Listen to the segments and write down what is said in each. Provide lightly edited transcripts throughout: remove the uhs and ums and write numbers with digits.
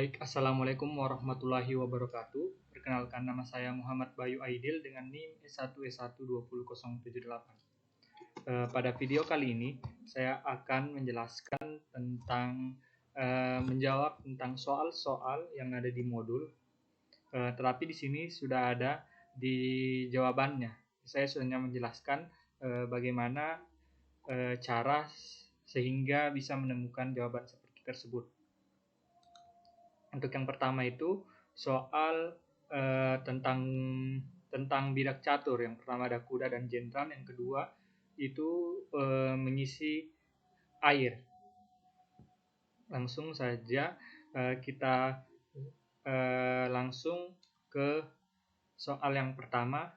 Baik, Assalamualaikum warahmatullahi wabarakatuh. Perkenalkan, nama saya Muhammad Bayu Aidil dengan NIM S1S12078. Pada video kali ini, saya akan menjelaskan tentang menjawab tentang soal-soal yang ada di modul. Tetapi di sini sudah ada di jawabannya. Saya sudah menjelaskan bagaimana cara sehingga bisa menemukan jawaban seperti tersebut. Untuk yang pertama itu soal tentang bidak catur. Yang pertama ada kuda dan jenderal, yang kedua itu mengisi air. Langsung saja kita langsung ke soal yang pertama,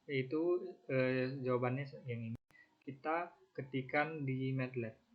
yaitu jawabannya yang ini. Kita ketikkan di MATLAB.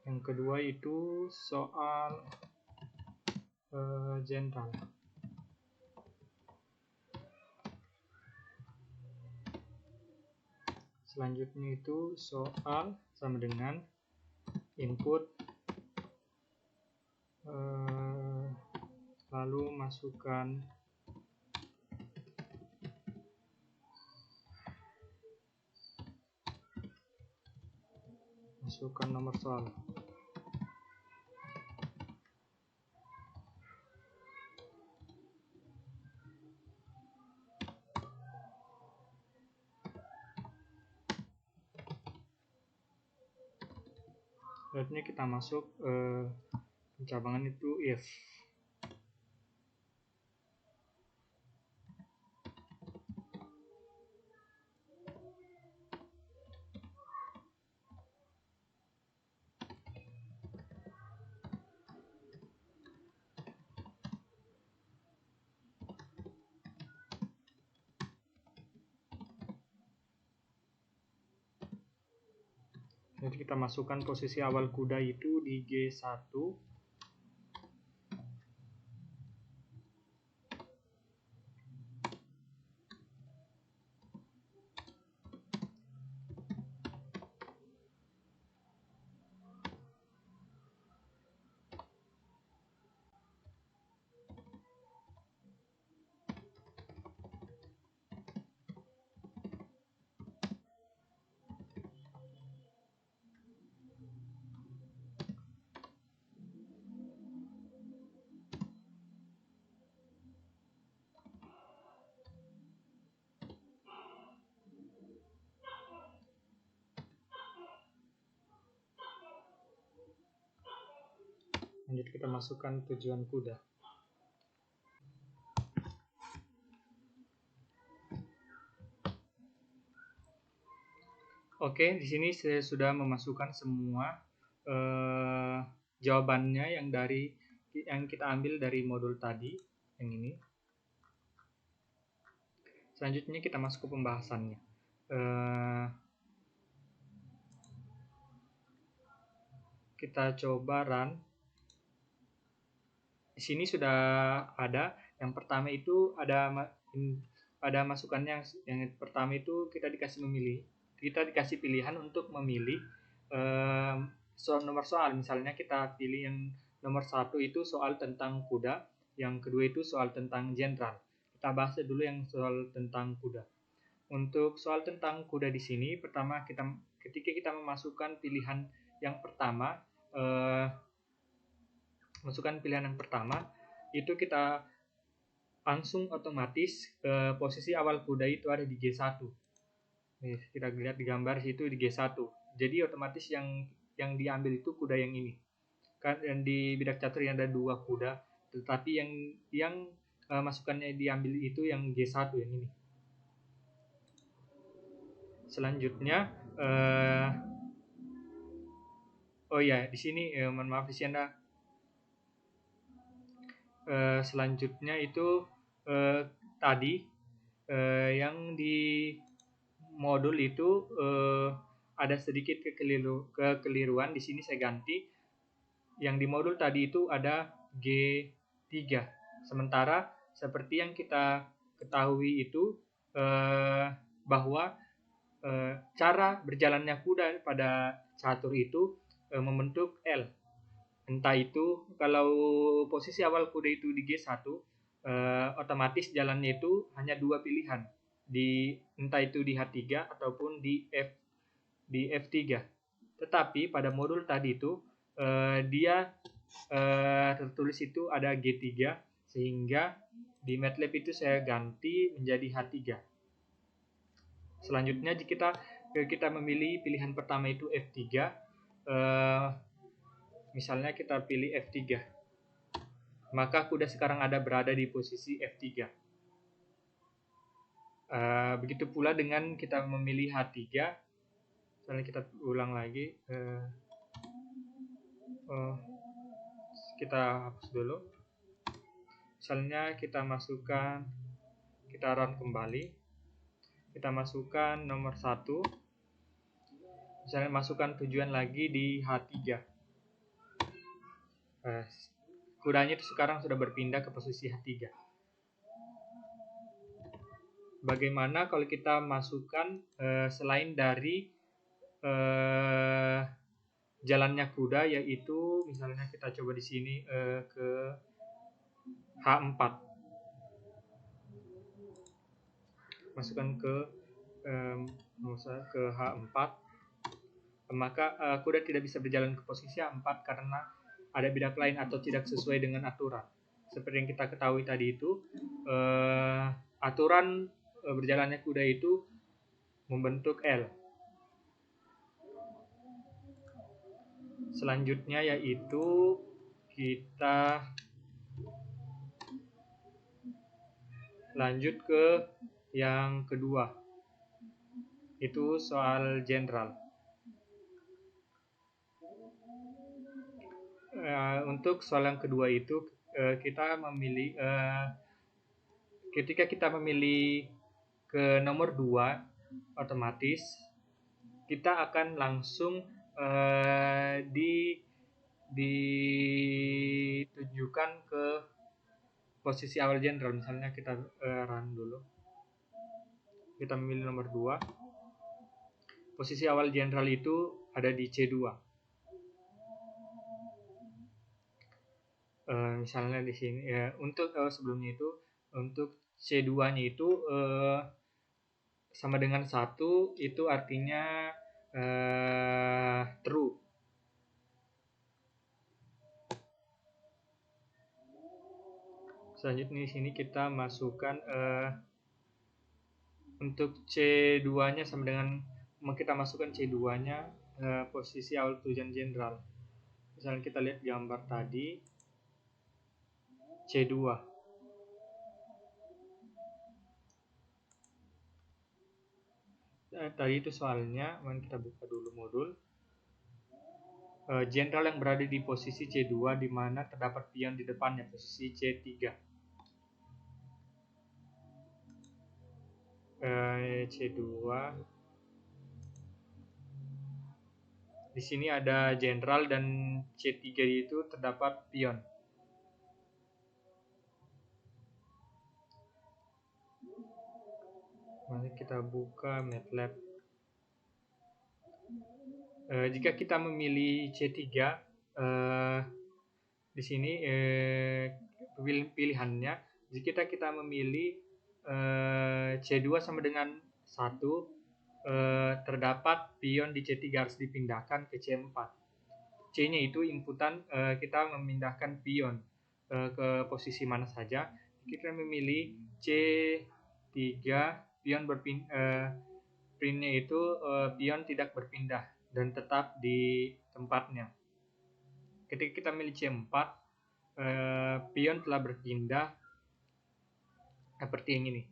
Yang kedua itu soal jenderal. Selanjutnya itu soal sama dengan input lalu masukkan nomor soal. Selanjutnya kita masuk pencabangan itu if. Jadi kita masukkan posisi awal kuda itu di G1. Lanjut kita masukkan tujuan kuda. Oke, di sini saya sudah memasukkan semua jawabannya yang kita ambil dari modul tadi, yang ini. Selanjutnya kita masuk ke pembahasannya. Kita coba run. Di sini sudah ada. Yang pertama itu ada masukannya. Yang pertama itu kita dikasih pilihan untuk memilih nomor soal. Misalnya kita pilih yang nomor 1 itu soal tentang kuda, yang kedua itu soal tentang jenderal. Kita bahas dulu yang soal tentang kuda. Untuk soal tentang kuda di sini, pertama ketika kita memasukkan pilihan yang pertama, itu kita langsung otomatis posisi awal kuda itu ada di G1. Kita lihat di gambar situ di G1. Jadi otomatis yang diambil itu kuda yang ini. Dan di bidak catur yang ada 2 kuda, tetapi yang masukannya diambil itu yang G1 yang ini. Selanjutnya oh ya, di sini mohon maaf di sini ada selanjutnya itu tadi yang di modul itu ada sedikit kekeliruan. Di sini saya ganti. Yang di modul tadi itu ada G3. Sementara seperti yang kita ketahui itu bahwa cara berjalannya kuda pada catur itu membentuk L. Entah itu kalau posisi awal kuda itu di G1, otomatis jalannya itu hanya 2 pilihan, entah itu di H3 ataupun di F3. Tetapi pada modul tadi itu dia tertulis itu ada G3, sehingga di MATLAB itu saya ganti menjadi H3. Selanjutnya jika kita memilih pilihan pertama itu F3, misalnya kita pilih F3, maka kuda sekarang berada di posisi F3. Begitu pula dengan kita memilih H3. Misalnya kita ulang lagi, kita hapus dulu. Misalnya kita run kembali, kita masukkan nomor 1, misalnya masukkan tujuan lagi di H3. Kudanya itu sekarang sudah berpindah ke posisi H3. Bagaimana kalau kita masukkan selain dari jalannya kuda, yaitu misalnya kita coba di sini ke H4, masukkan ke H4, maka kuda tidak bisa berjalan ke posisi H4 karena ada bidak lain atau tidak sesuai dengan aturan. Seperti yang kita ketahui tadi itu, aturan berjalannya kuda itu membentuk L. Selanjutnya yaitu kita lanjut ke yang kedua, itu soal general. Untuk soal yang kedua itu kita memilih ketika kita memilih ke nomor 2, otomatis kita akan langsung ditunjukkan ke posisi awal general. Misalnya kita run dulu, kita memilih nomor 2, posisi awal general itu ada di C2. Misalnya di sini untuk sebelumnya itu untuk C2-nya itu sama dengan 1, itu artinya true. Selanjutnya di sini kita masukkan untuk C2-nya sama dengan kita masukkan C2-nya posisi awal tujuan general. Misalnya kita lihat gambar tadi C2. Tadi itu soalnya, mari kita buka dulu modul. Jenderal yang berada di posisi C2 di mana terdapat pion di depannya, posisi C3. C2. Di sini ada jenderal dan C3 itu terdapat pion. Mari kita buka MATLAB. Jika kita memilih C3, di sini pilihannya, jika kita memilih C2 sama dengan 1, terdapat pion di C3 harus dipindahkan ke C4. C-nya itu inputan kita memindahkan pion ke posisi mana saja. Kita memilih C3, printnya itu pion tidak berpindah dan tetap di tempatnya. ketika kita milih C4, pion telah berpindah seperti yang ini.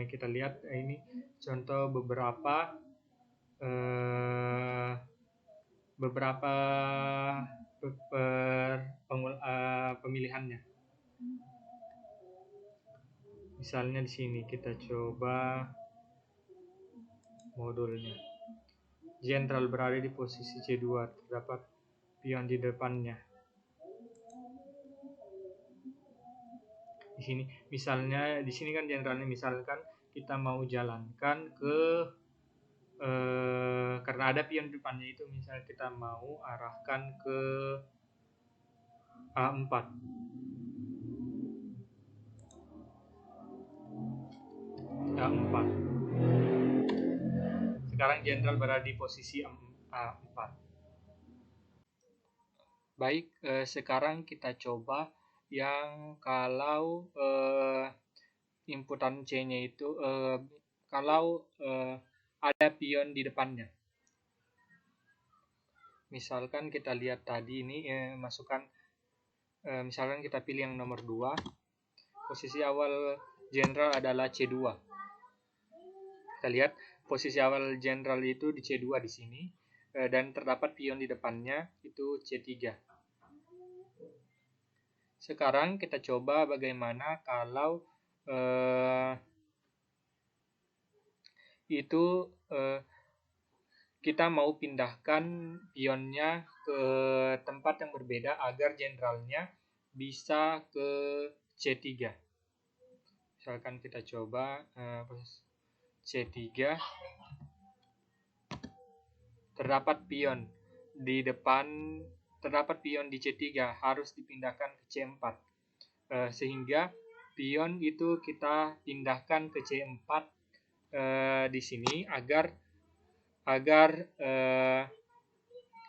Kita lihat ini contoh beberapa pemilihannya. Misalnya di sini kita coba modulnya. Jenderal berada di posisi C2, terdapat pion di depannya. Di sini misalnya, di sini kan jenderalnya, misalkan kita mau jalankan ke karena ada pion di depannya itu, misalnya kita mau arahkan ke A4. A4. Sekarang jenderal berada di posisi A4. Baik, sekarang kita coba yang kalau inputan C-nya itu kalau ada pion di depannya. Misalkan kita lihat tadi ini masukkan, misalkan kita pilih yang nomor 2, posisi awal jenderal adalah C2. Kita lihat posisi awal jenderal itu di C2 di sini, dan terdapat pion di depannya itu C3. Sekarang kita coba bagaimana kalau kita mau pindahkan pionnya ke tempat yang berbeda agar jenderalnya bisa ke C3. Misalkan kita coba C3, terdapat pion di depan, terdapat pion di C3, harus dipindahkan ke C4, sehingga pion itu kita pindahkan ke C4 di sini agar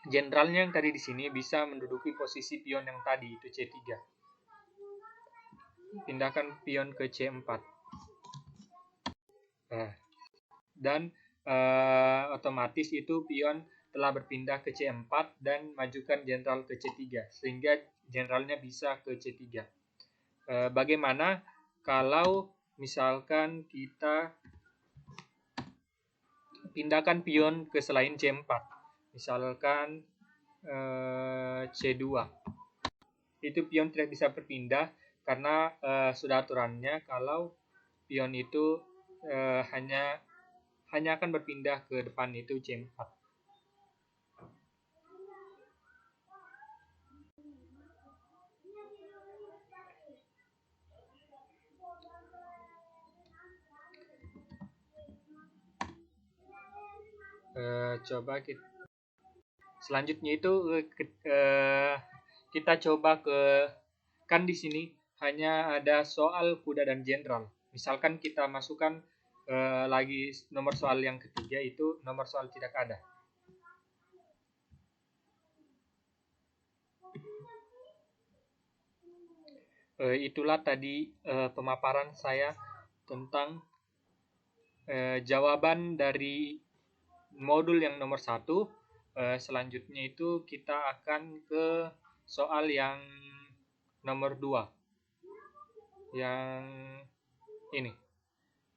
jenderalnya yang tadi di sini bisa menduduki posisi pion yang tadi itu C3. Pindahkan pion ke C4. Dan otomatis itu pion telah berpindah ke C4 dan majukan jenderal ke C3, sehingga jenderalnya bisa ke C3. Bagaimana kalau misalkan kita pindahkan pion ke selain C4, misalkan C2, itu pion tidak bisa berpindah karena sudah aturannya kalau pion itu hanya akan berpindah ke depan itu C4. Coba kita selanjutnya itu kita coba kan di sini hanya ada soal kuda dan jenderal. Misalkan kita masukkan lagi nomor soal yang ketiga, itu nomor soal tidak ada. Itulah tadi pemaparan saya tentang jawaban dari modul yang nomor 1. Selanjutnya itu kita akan ke soal yang nomor 2, yang ini,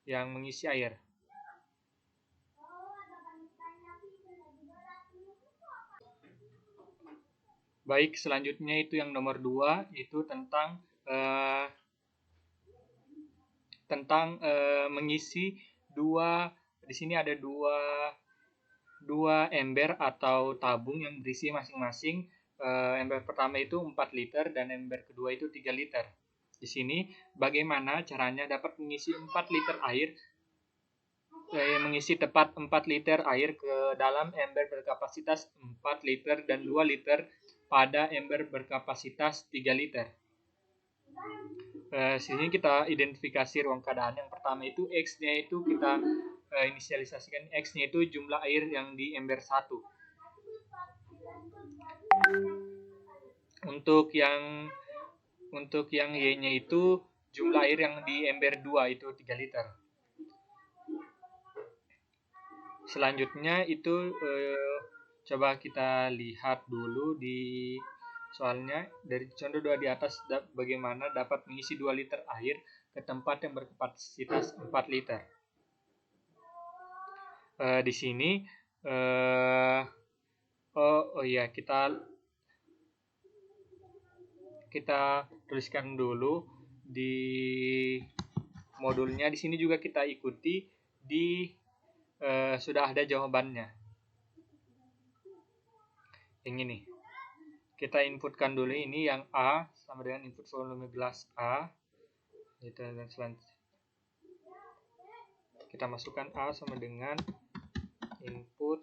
yang mengisi air. Baik, selanjutnya itu yang nomor 2, itu tentang mengisi di sini ada dua ember atau tabung yang berisi masing-masing, ember pertama itu 4 liter dan ember kedua itu 3 liter. Di sini bagaimana caranya dapat mengisi 4 liter air, mengisi tepat 4 liter air ke dalam ember berkapasitas 4 liter dan 2 liter pada ember berkapasitas 3 liter. Sini kita identifikasi ruang keadaan. Yang pertama itu X-nya itu kita inisialisasikan, X-nya itu jumlah air yang di ember 1. Untuk yang Y-nya itu jumlah air yang di ember 2 itu 3 liter. Selanjutnya itu coba kita lihat dulu di Soalnya dari contoh 2 di atas bagaimana dapat mengisi 2 liter air ke tempat yang berkapasitas 4 liter. Di sini ya kita tuliskan dulu di modulnya. Di sini juga kita ikuti sudah ada jawabannya. Yang ini. Kita inputkan dulu ini yang A sama dengan input volume gelas A. Dan selanjutnya kita masukkan A sama dengan input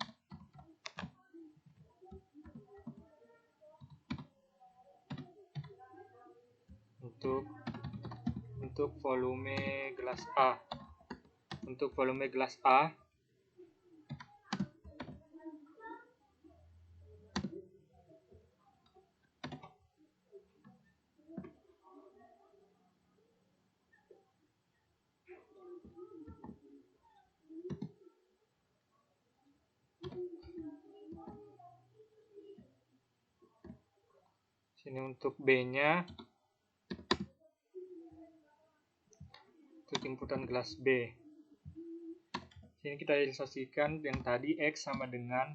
untuk volume gelas A. Untuk volume gelas A sini untuk B-nya, untuk inputan gelas B. Sini kita realisasikan yang tadi X sama dengan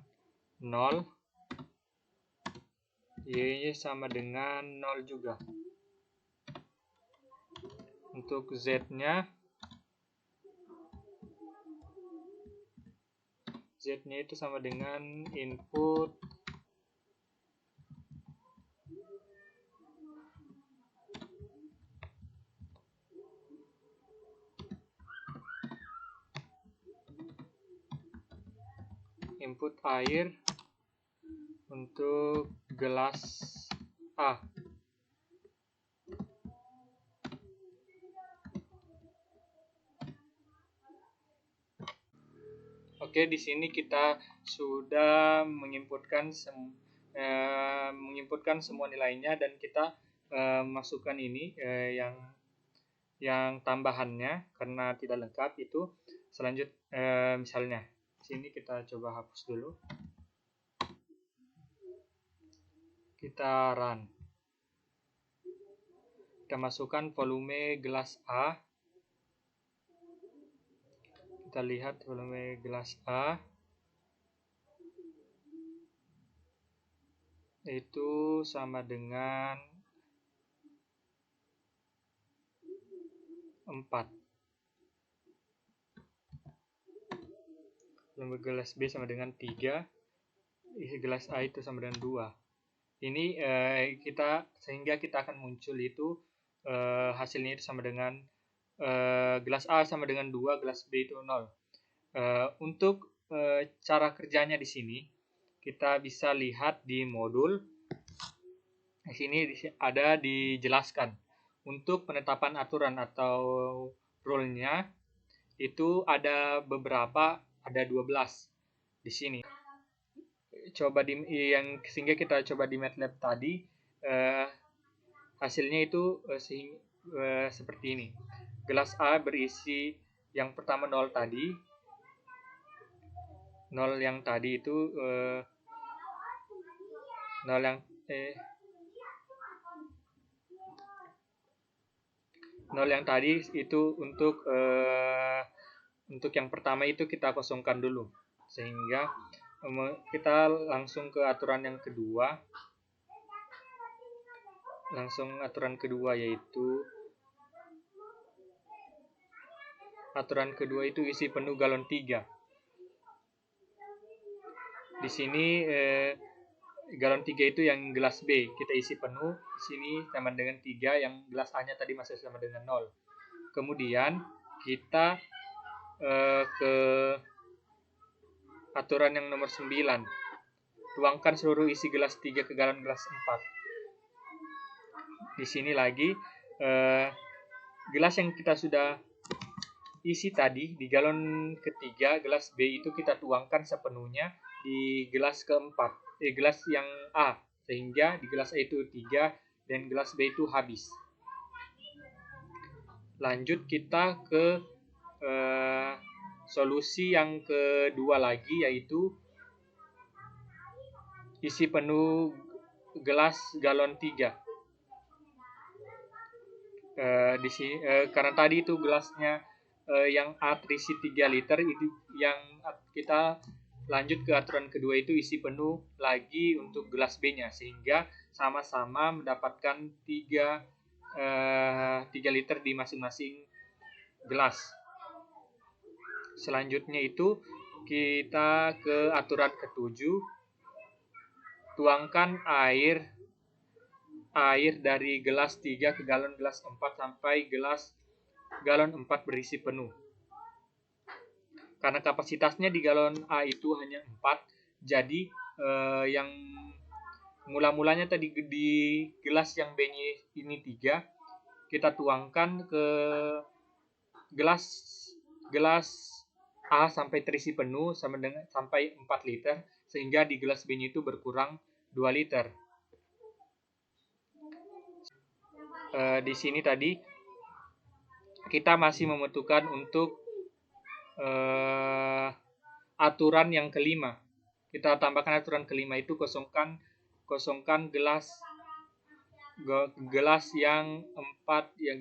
0, Y sama dengan 0 juga. Untuk Z-nya itu sama dengan input air untuk gelas A. Oke, di sini kita sudah menginputkan semua nilainya, dan kita masukkan ini yang tambahannya karena tidak lengkap itu. Selanjutnya misalnya sini kita coba hapus dulu. Kita run. Kita masukkan volume gelas A. Kita lihat volume gelas A itu sama dengan 4. Volume gelas B sama dengan 3. Isi gelas A itu sama dengan 2. Ini sehingga kita akan muncul itu hasilnya itu sama dengan gelas A sama dengan 2, gelas B itu 0. Untuk cara kerjanya di sini kita bisa lihat di modul. Di sini ada dijelaskan. Untuk penetapan aturan atau rule-nya itu ada beberapa, ada 12 di sini. Sehingga kita coba di MATLAB tadi, hasilnya itu seperti ini. Gelas A berisi yang pertama 0 tadi. 0 yang tadi itu 0 yang tadi itu untuk yang pertama itu kita kosongkan dulu, sehingga kita langsung ke aturan yang kedua. Yaitu aturan kedua itu isi penuh galon 3. Di sini galon 3 itu yang gelas B kita isi penuh. Di sini sama dengan 3, yang gelas A-nya tadi masih sama dengan 0. Kemudian kita ke aturan yang nomor 9. Tuangkan seluruh isi gelas 3 ke galon gelas 4. Di sini lagi gelas yang kita sudah isi tadi di galon ketiga, gelas B itu kita tuangkan sepenuhnya di gelas keempat, gelas yang A, sehingga di gelas A itu 3 dan gelas B itu habis. Lanjut kita ke solusi yang kedua lagi, yaitu isi penuh gelas galon 3. Di sini karena tadi itu gelasnya yang A terisi 3 liter, itu yang kita lanjut ke aturan kedua itu isi penuh lagi untuk gelas B-nya, sehingga sama-sama mendapatkan 3 liter di masing-masing gelas. Selanjutnya itu kita ke aturan ke-7, tuangkan air dari gelas 3 ke galon gelas 4 sampai galon 4 berisi penuh. Karena kapasitasnya di galon A itu hanya 4, jadi yang mula-mulanya tadi di gelas yang B-nya ini 3, kita tuangkan ke gelas A sampai terisi penuh sampai 4 liter, sehingga di gelas B-nya itu berkurang 2 liter. Di sini tadi kita masih membutuhkan untuk aturan yang kelima. Kita tambahkan aturan kelima itu kosongkan gelas yang 4, yang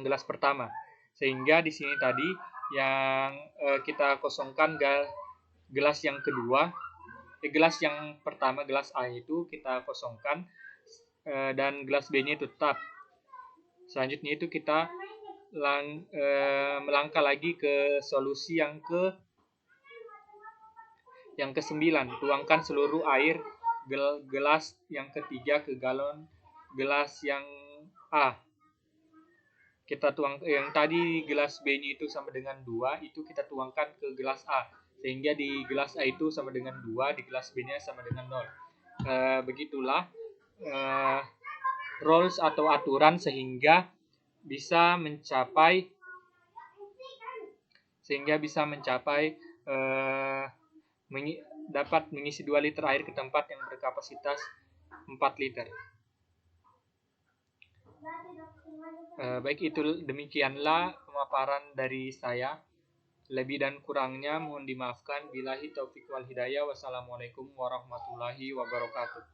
gelas pertama. Sehingga di sini tadi yang kita kosongkan gelas yang kedua, gelas yang pertama, gelas A itu kita kosongkan, dan gelas B-nya itu tetap. Selanjutnya itu kita melangkah lagi ke solusi yang ke-9. Tuangkan seluruh air gelas yang ketiga ke galon gelas yang A. Kita tuang yang tadi gelas B-nya itu sama dengan 2, itu kita tuangkan ke gelas A, sehingga di gelas A itu sama dengan 2, di gelas B-nya sama dengan 0. Begitulah rules atau aturan sehingga bisa mencapai dapat mengisi 2 liter air ke tempat yang berkapasitas 4 liter. Baik, itu demikianlah pemaparan dari saya. Lebih dan kurangnya mohon dimaafkan. Billahi taufiq wal hidayah. Wassalamualaikum warahmatullahi wabarakatuh.